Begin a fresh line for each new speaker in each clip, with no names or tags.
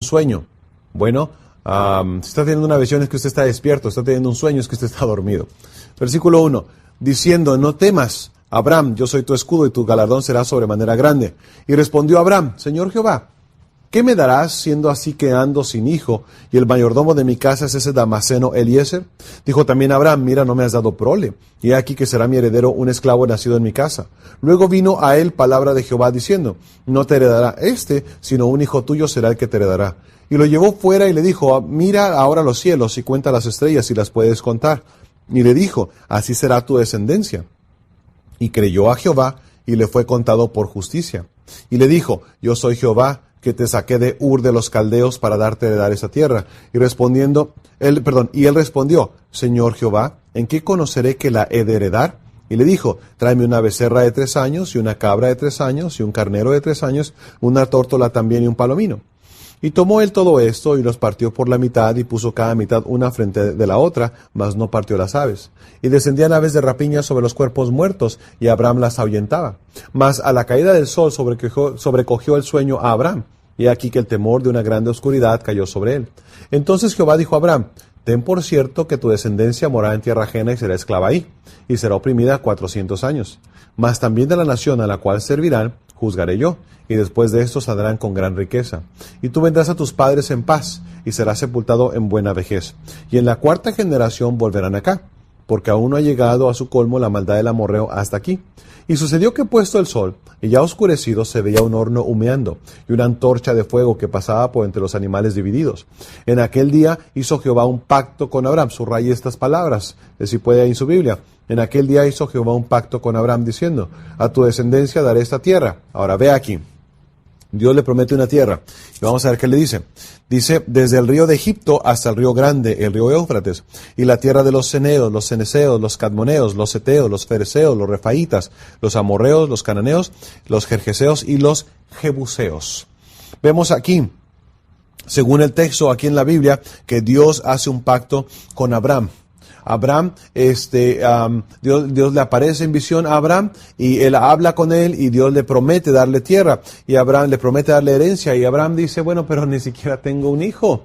sueño. Bueno, si está teniendo una visión es que usted está despierto, está teniendo un sueño es que usted está dormido. Versículo 1, diciendo, no temas, Abraham, yo soy tu escudo y tu galardón será sobremanera grande. Y respondió Abraham, Señor Jehová, ¿qué me darás siendo así que ando sin hijo y el mayordomo de mi casa es ese Damaseno Eliezer? Dijo también Abraham, mira, no me has dado prole, y he aquí que será mi heredero un esclavo nacido en mi casa. Luego vino a él palabra de Jehová diciendo, no te heredará sino un hijo tuyo será el que te heredará. Y lo llevó fuera y le dijo, mira ahora los cielos y cuenta las estrellas si las puedes contar. Y le dijo, así será tu descendencia. Y creyó a Jehová y le fue contado por justicia. Y le dijo, yo soy Jehová, que te saqué de Ur de los Caldeos para darte a heredar esa tierra. Y él respondió, Señor Jehová, ¿en qué conoceré que la he de heredar? Y le dijo, tráeme una becerra de 3 años, y una cabra de 3 años, y un carnero de 3 años, una tórtola también y un palomino. Y tomó él todo esto, y los partió por la mitad, y puso cada mitad una frente de la otra, mas no partió las aves. Y descendían aves de rapiña sobre los cuerpos muertos, y Abraham las ahuyentaba. Mas a la caída del sol sobrecogió el sueño a Abraham, y aquí que el temor de una grande oscuridad cayó sobre él. Entonces Jehová dijo a Abraham, ten por cierto que tu descendencia morará en tierra ajena y será esclava ahí, y será oprimida 400 años. Mas también de la nación a la cual servirán, juzgaré yo, y después de esto saldrán con gran riqueza. Y tú vendrás a tus padres en paz, y serás sepultado en buena vejez. Y en la 4ª generación volverán acá, porque aún no ha llegado a su colmo la maldad del amorreo hasta aquí. Y sucedió que puesto el sol, y ya oscurecido, se veía un horno humeando, y una antorcha de fuego que pasaba por entre los animales divididos. En aquel día hizo Jehová un pacto con Abraham. Subraye estas palabras, si puede ahí en su Biblia. En aquel día hizo Jehová un pacto con Abraham, diciendo, a tu descendencia daré esta tierra. Ahora ve aquí. Dios le promete una tierra. Y vamos a ver qué le dice. Dice, desde el río de Egipto hasta el río grande, el río Éufrates, y la tierra de los ceneos, los ceneseos, los cadmoneos, los seteos, los fereceos, los refaitas, los amorreos, los cananeos, los jerjeseos y los jebuseos. Vemos aquí, según el texto aquí en la Biblia, que Dios hace un pacto con Abraham. Abraham, Dios le aparece en visión a Abraham y él habla con él y Dios le promete darle tierra y Abraham le promete darle herencia y Abraham dice, bueno, pero ni siquiera tengo un hijo.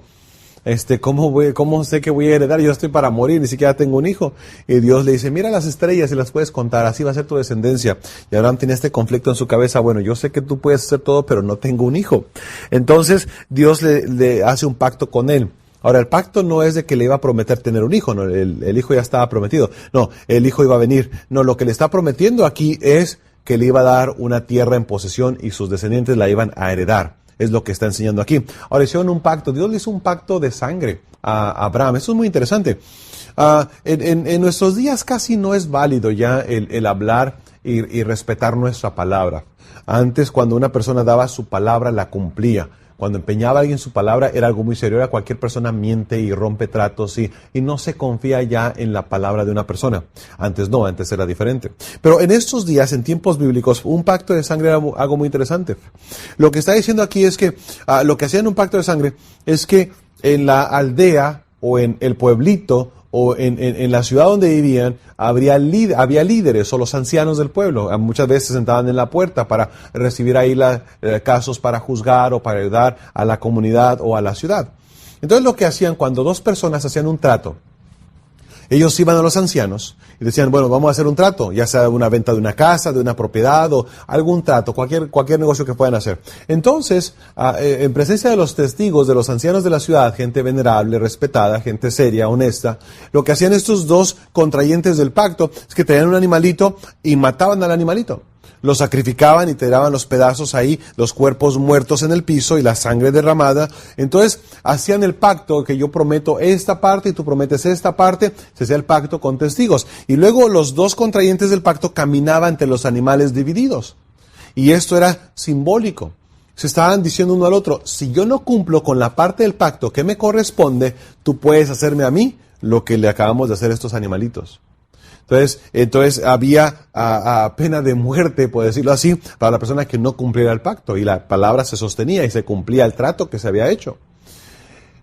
¿Cómo sé que voy a heredar? Yo estoy para morir, ni siquiera tengo un hijo. Y Dios le dice, mira las estrellas y las puedes contar, así va a ser tu descendencia. Y Abraham tiene este conflicto en su cabeza, bueno, yo sé que tú puedes hacer todo, pero no tengo un hijo. Entonces Dios le hace un pacto con él. Ahora, el pacto no es de que le iba a prometer tener un hijo, no, el hijo ya estaba prometido. No, el hijo iba a venir. No, lo que le está prometiendo aquí es que le iba a dar una tierra en posesión y sus descendientes la iban a heredar. Es lo que está enseñando aquí. Ahora, hicieron un pacto. Dios le hizo un pacto de sangre a Abraham. Eso es muy interesante. En nuestros días casi no es válido ya el hablar y respetar nuestra palabra. Antes, cuando una persona daba su palabra, la cumplía. Cuando empeñaba a alguien su palabra era algo muy serio. Ahora cualquier persona miente y rompe tratos y no se confía ya en la palabra de una persona. Antes no, antes era diferente. Pero en estos días, en tiempos bíblicos, un pacto de sangre era algo muy interesante. Lo que está diciendo aquí es que lo que hacían un pacto de sangre es que en la aldea o en el pueblito o en la ciudad donde vivían, había líderes o los ancianos del pueblo. Muchas veces se sentaban en la puerta para recibir ahí casos para juzgar o para ayudar a la comunidad o a la ciudad. Entonces lo que hacían cuando dos personas hacían un trato, ellos iban a los ancianos y decían, bueno, vamos a hacer un trato, ya sea una venta de una casa, de una propiedad o algún trato, cualquier negocio que puedan hacer. Entonces, en presencia de los testigos, de los ancianos de la ciudad, gente venerable, respetada, gente seria, honesta, lo que hacían estos dos contrayentes del pacto es que traían un animalito y mataban al animalito. Lo sacrificaban y tiraban los pedazos ahí, los cuerpos muertos en el piso y la sangre derramada. Entonces hacían el pacto que yo prometo esta parte y tú prometes esta parte. Se hacía el pacto con testigos. Y luego los dos contrayentes del pacto caminaban entre los animales divididos. Y esto era simbólico. Se estaban diciendo uno al otro, si yo no cumplo con la parte del pacto que me corresponde, tú puedes hacerme a mí lo que le acabamos de hacer a estos animalitos. Entonces había pena de muerte, por decirlo así, para la persona que no cumpliera el pacto. Y la palabra se sostenía y se cumplía el trato que se había hecho.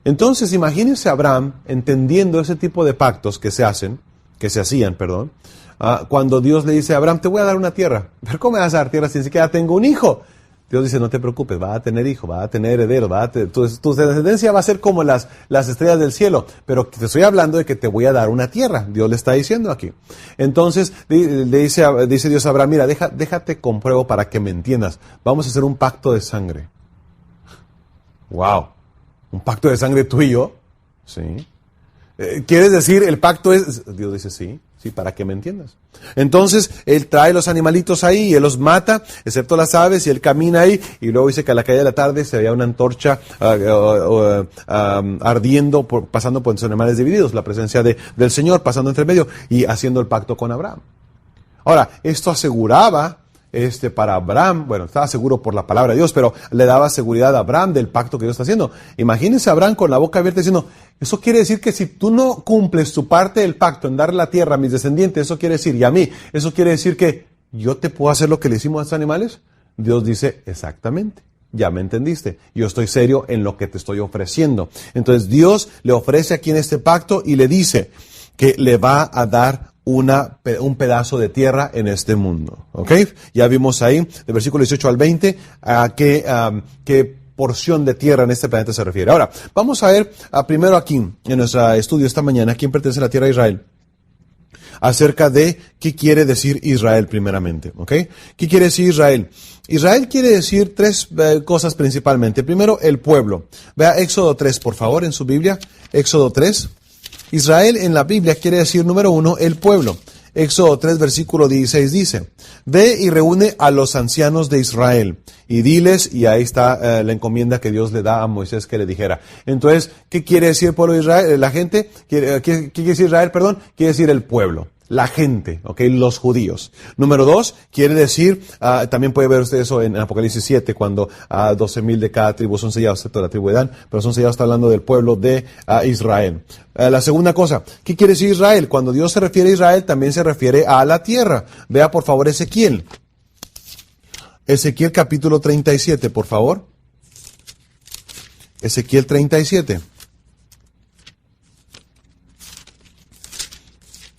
Entonces, imagínense a Abraham entendiendo ese tipo de pactos que se hacían, cuando Dios le dice a Abraham, te voy a dar una tierra. ¿Pero cómo me vas a dar tierra si ni siquiera tengo un hijo? Dios dice, no te preocupes, va a tener hijos, va a tener herederos, tu descendencia va a ser como las estrellas del cielo, pero te estoy hablando de que te voy a dar una tierra, Dios le está diciendo aquí. Entonces, le dice Dios a Abraham, mira, déjate compruebo para que me entiendas, vamos a hacer un pacto de sangre. Wow, un pacto de sangre tú y yo, ¿sí? ¿Quieres decir el pacto es? Dios dice sí, para que me entiendas. Entonces, él trae los animalitos ahí y él los mata, excepto las aves, y él camina ahí, y luego dice que a la caída de la tarde se veía una antorcha ardiendo, pasando por los animales divididos, la presencia del Señor pasando entre medio y haciendo el pacto con Abraham. Ahora, esto aseguraba para Abraham, bueno, estaba seguro por la palabra de Dios, pero le daba seguridad a Abraham del pacto que Dios está haciendo. Imagínense a Abraham con la boca abierta diciendo, eso quiere decir que si tú no cumples tu parte del pacto en darle la tierra a mis descendientes, eso quiere decir, y a mí, eso quiere decir que yo te puedo hacer lo que le hicimos a estos animales. Dios dice, exactamente, ya me entendiste, yo estoy serio en lo que te estoy ofreciendo. Entonces Dios le ofrece aquí en este pacto y le dice que le va a dar un pedazo de tierra en este mundo. ¿Ok? Ya vimos ahí, del versículo 18 al 20, a qué porción de tierra en este planeta se refiere. Ahora, vamos a ver primero aquí, en nuestro estudio esta mañana, a quién pertenece la tierra de Israel, acerca de qué quiere decir Israel primeramente. ¿Ok? ¿Qué quiere decir Israel? Israel quiere decir tres cosas principalmente. Primero, el pueblo. Vea Éxodo 3, por favor, en su Biblia. Éxodo 3. Israel en la Biblia quiere decir, número 1, el pueblo. Éxodo 3, versículo 16 dice, ve y reúne a los ancianos de Israel y diles, y ahí está la encomienda que Dios le da a Moisés que le dijera. Entonces, ¿qué quiere decir el pueblo de Israel? La gente, ¿qué quiere decir Israel? Quiere decir el pueblo. La gente, ¿ok? Los judíos. Número 2, quiere decir, también puede ver usted eso en Apocalipsis 7, cuando 12,000 de cada tribu son sellados, excepto la tribu de Dan, pero son sellados, está hablando del pueblo de Israel. La segunda cosa, ¿qué quiere decir Israel? Cuando Dios se refiere a Israel, también se refiere a la tierra. Vea, por favor, Ezequiel. Ezequiel capítulo 37, por favor. Ezequiel 37.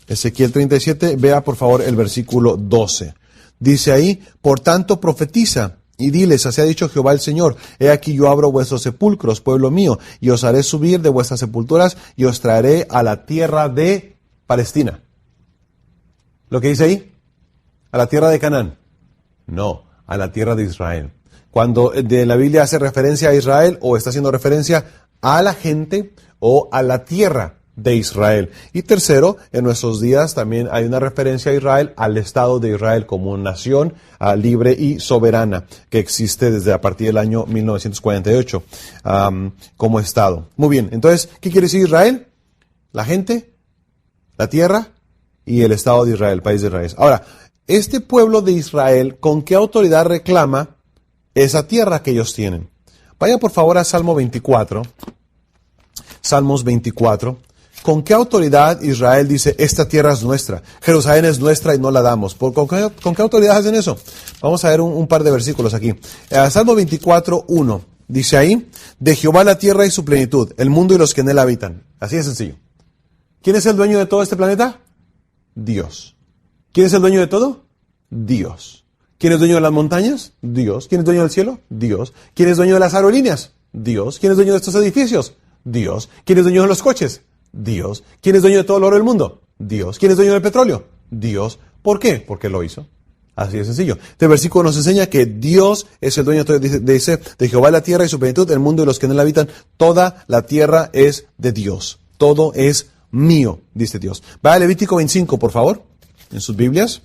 Ezequiel 37, vea por favor el versículo 12. Dice ahí, por tanto profetiza y diles, así ha dicho Jehová el Señor, he aquí yo abro vuestros sepulcros, pueblo mío, y os haré subir de vuestras sepulturas y os traeré a la tierra de Palestina. ¿Lo que dice ahí? ¿A la tierra de Canaán? No, a la tierra de Israel. Cuando de la Biblia hace referencia a Israel, o está haciendo referencia a la gente o a la tierra de Israel. Y tercero, en nuestros días también hay una referencia a Israel, al Estado de Israel como nación libre y soberana que existe desde a partir del año 1948 como Estado. Muy bien, entonces, ¿qué quiere decir Israel? La gente, la tierra y el Estado de Israel, el país de Israel. Ahora, este pueblo de Israel, ¿con qué autoridad reclama esa tierra que ellos tienen? Vaya por favor a Salmo 24. Salmos 24. ¿Con qué autoridad Israel dice, esta tierra es nuestra, Jerusalén es nuestra y no la damos? ¿Con qué autoridad hacen eso? Vamos a ver un par de versículos aquí. Salmo 24, 1. Dice ahí, de Jehová la tierra y su plenitud, el mundo y los que en él habitan. Así de sencillo. ¿Quién es el dueño de todo este planeta? Dios. ¿Quién es el dueño de todo? Dios. ¿Quién es dueño de las montañas? Dios. ¿Quién es dueño del cielo? Dios. ¿Quién es dueño de las aerolíneas? Dios. ¿Quién es dueño de estos edificios? Dios. ¿Quién es dueño de los coches? Dios. ¿Quién es dueño de todo el oro del mundo? Dios. ¿Quién es dueño del petróleo? Dios. ¿Por qué? Porque lo hizo. Así de sencillo. Este versículo nos enseña que Dios es el dueño de Jehová la tierra y su plenitud, el mundo y los que en él habitan. Toda la tierra es de Dios. Todo es mío, dice Dios. Va a Levítico 25, por favor, en sus Biblias.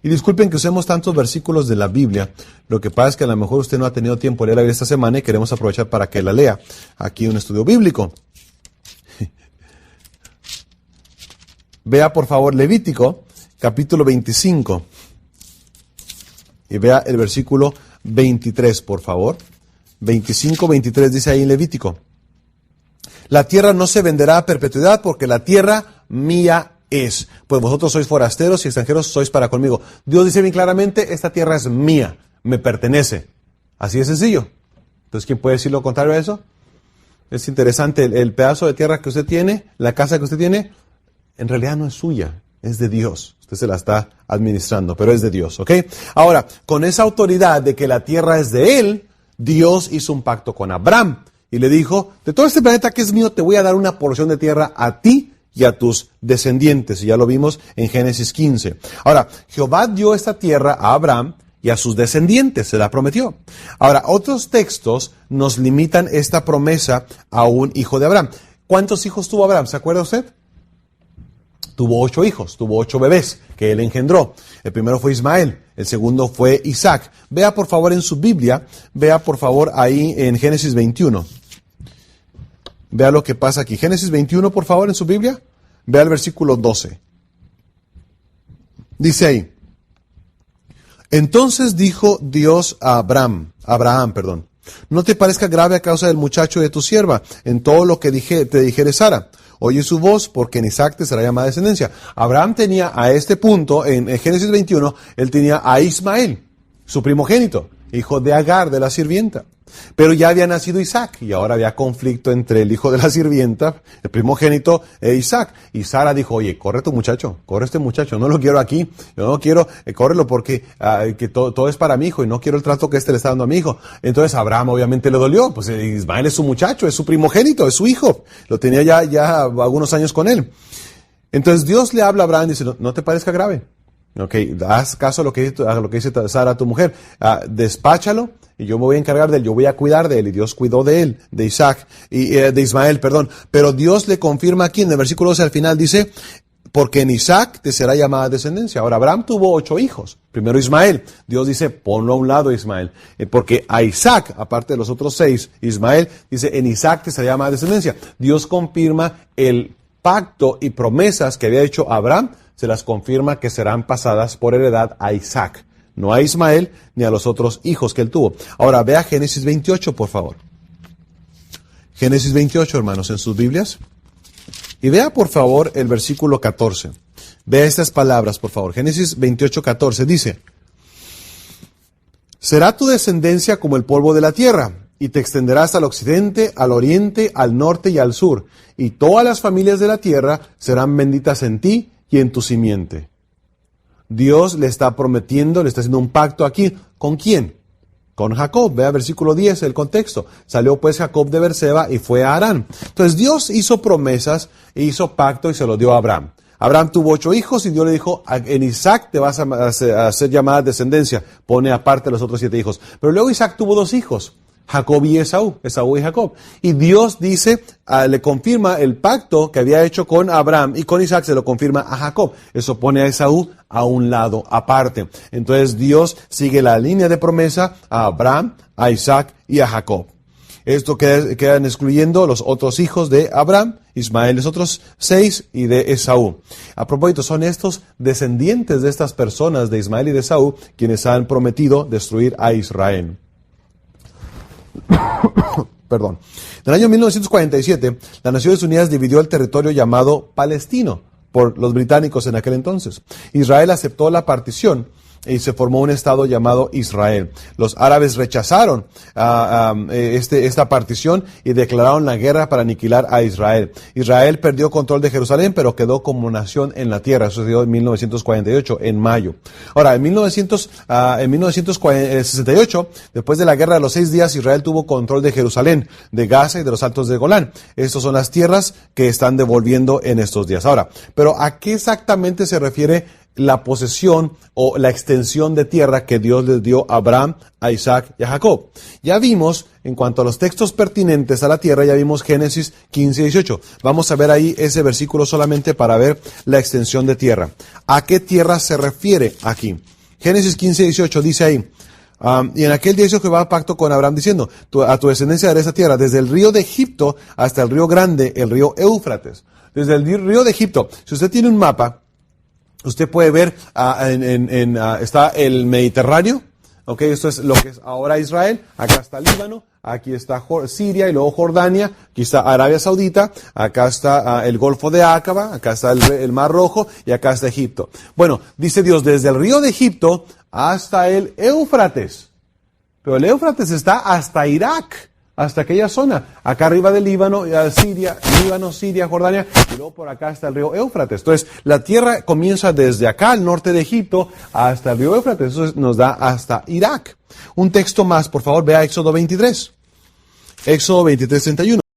Y disculpen que usemos tantos versículos de la Biblia. Lo que pasa es que a lo mejor usted no ha tenido tiempo de leer la Biblia esta semana y queremos aprovechar para que la lea. Aquí un estudio bíblico. Vea por favor Levítico, capítulo 25. Y vea el versículo 23, por favor. 25, 23 dice ahí en Levítico. La tierra no se venderá a perpetuidad porque la tierra mía es. Pues vosotros sois forasteros y extranjeros sois para conmigo. Dios dice bien claramente, esta tierra es mía, me pertenece. Así de sencillo. Entonces, ¿quién puede decir lo contrario a eso? Es interesante, el pedazo de tierra que usted tiene, la casa que usted tiene, en realidad no es suya. Es de Dios. Usted se la está administrando, pero es de Dios, ¿ok? Ahora, con esa autoridad de que la tierra es de Él, Dios hizo un pacto con Abraham y le dijo, de todo este planeta que es mío, te voy a dar una porción de tierra a ti y a tus descendientes. Y ya lo vimos en Génesis 15. Ahora, Jehová dio esta tierra a Abraham y a sus descendientes, se la prometió. Ahora, otros textos nos limitan esta promesa a un hijo de Abraham. ¿Cuántos hijos tuvo Abraham? ¿Se acuerda usted? Tuvo 8 hijos, tuvo 8 bebés que él engendró. El primero fue Ismael, el segundo fue Isaac. Vea por favor en su Biblia, vea por favor ahí en Génesis 21. Vea lo que pasa aquí. Génesis 21, por favor, en su Biblia. Vea el versículo 12. Dice ahí, entonces dijo Dios a Abraham, no te parezca grave a causa del muchacho de tu sierva, en todo lo que te dijere Sara. Oye su voz, porque en Isaac te será llamada descendencia. Abraham tenía a este punto, en Génesis 21, él tenía a Ismael, su primogénito, hijo de Agar, de la sirvienta. Pero ya había nacido Isaac, y ahora había conflicto entre el hijo de la sirvienta, el primogénito, e Isaac. Y Sara dijo, oye, corre este muchacho, no lo quiero aquí, yo no quiero, córrelo porque que todo es para mi hijo, y no quiero el trato que le está dando a mi hijo. Entonces Abraham obviamente le dolió, pues Ismael es su muchacho, es su primogénito, es su hijo, lo tenía ya algunos años con él. Entonces Dios le habla a Abraham y dice, no te parezca grave. Okay, haz caso a lo que dice Sara, tu mujer, despáchalo, y yo me voy a encargar de él, yo voy a cuidar de él, y Dios cuidó de él, de Isaac, y de Ismael, perdón. Pero Dios le confirma aquí, en el versículo 12 al final dice, porque en Isaac te será llamada descendencia. Ahora, Abraham tuvo 8 hijos, primero Ismael, Dios dice, ponlo a un lado Ismael, porque a Isaac, aparte de los otros 6, Ismael, dice, en Isaac te será llamada descendencia. Dios confirma el pacto y promesas que había hecho Abraham, se las confirma que serán pasadas por heredad a Isaac, no a Ismael ni a los otros hijos que él tuvo. Ahora vea Génesis 28, por favor. Génesis 28, hermanos, en sus Biblias. Y vea, por favor, el versículo 14. Vea estas palabras, por favor. Génesis 28, 14 dice, será tu descendencia como el polvo de la tierra, y te extenderás al occidente, al oriente, al norte y al sur, y todas las familias de la tierra serán benditas en ti y en tu simiente. Dios le está prometiendo, le está haciendo un pacto aquí. ¿Con quién? Con Jacob. Vea versículo 10, el contexto. Salió pues Jacob de Berseba y fue a Harán. Entonces Dios hizo promesas, hizo pacto y se lo dio a Abraham. Abraham tuvo 8 hijos y Dios le dijo, en Isaac te vas a ser llamada descendencia. Pone aparte los otros 7 hijos. Pero luego Isaac tuvo 2 hijos. Jacob y Esaú y Jacob. Y Dios dice, le confirma el pacto que había hecho con Abraham y con Isaac, se lo confirma a Jacob. Eso pone a Esaú a un lado aparte. Entonces Dios sigue la línea de promesa a Abraham, a Isaac y a Jacob. Esto quedan excluyendo los otros hijos de Abraham, Ismael, los otros 6 y de Esaú. A propósito, son estos descendientes de estas personas de Ismael y de Esaú quienes han prometido destruir a Israel. Perdón. En el año 1947, las Naciones Unidas dividió el territorio llamado Palestino por los británicos en aquel entonces. Israel aceptó la partición y se formó un estado llamado Israel. Los árabes rechazaron esta partición y declararon la guerra para aniquilar a Israel. Israel perdió control de Jerusalén, pero quedó como nación en la tierra. Eso sucedió en 1948, en mayo. Ahora, en 1968, después de la guerra de los 6 días, Israel tuvo control de Jerusalén, de Gaza y de los altos de Golán. Estas son las tierras que están devolviendo en estos días. Ahora, pero ¿a qué exactamente se refiere la posesión o la extensión de tierra que Dios les dio a Abraham, a Isaac y a Jacob? Ya vimos, en cuanto a los textos pertinentes a la tierra, ya vimos Génesis 15 y 18. Vamos a ver ahí ese versículo solamente para ver la extensión de tierra. ¿A qué tierra se refiere aquí? Génesis 15 y 18 dice ahí, y en aquel día hizo Jehová pacto con Abraham diciendo, a tu descendencia daré esa tierra, desde el río de Egipto hasta el río grande, el río Éufrates. Desde el río de Egipto, si usted tiene un mapa, usted puede ver, está el Mediterráneo, ok, esto es lo que es ahora Israel, acá está Líbano, aquí está Siria y luego Jordania, aquí está Arabia Saudita, acá está el Golfo de Aqaba, acá está el Mar Rojo y acá está Egipto. Bueno, dice Dios, desde el río de Egipto hasta el Éufrates, pero el Éufrates está hasta Irak, hasta aquella zona, acá arriba del Líbano, Líbano, Siria, Jordania, y luego por acá hasta el río Éufrates. Entonces, la tierra comienza desde acá, al norte de Egipto, hasta el río Éufrates. Eso nos da hasta Irak. Un texto más, por favor, vea Éxodo 23. Éxodo 23, 31.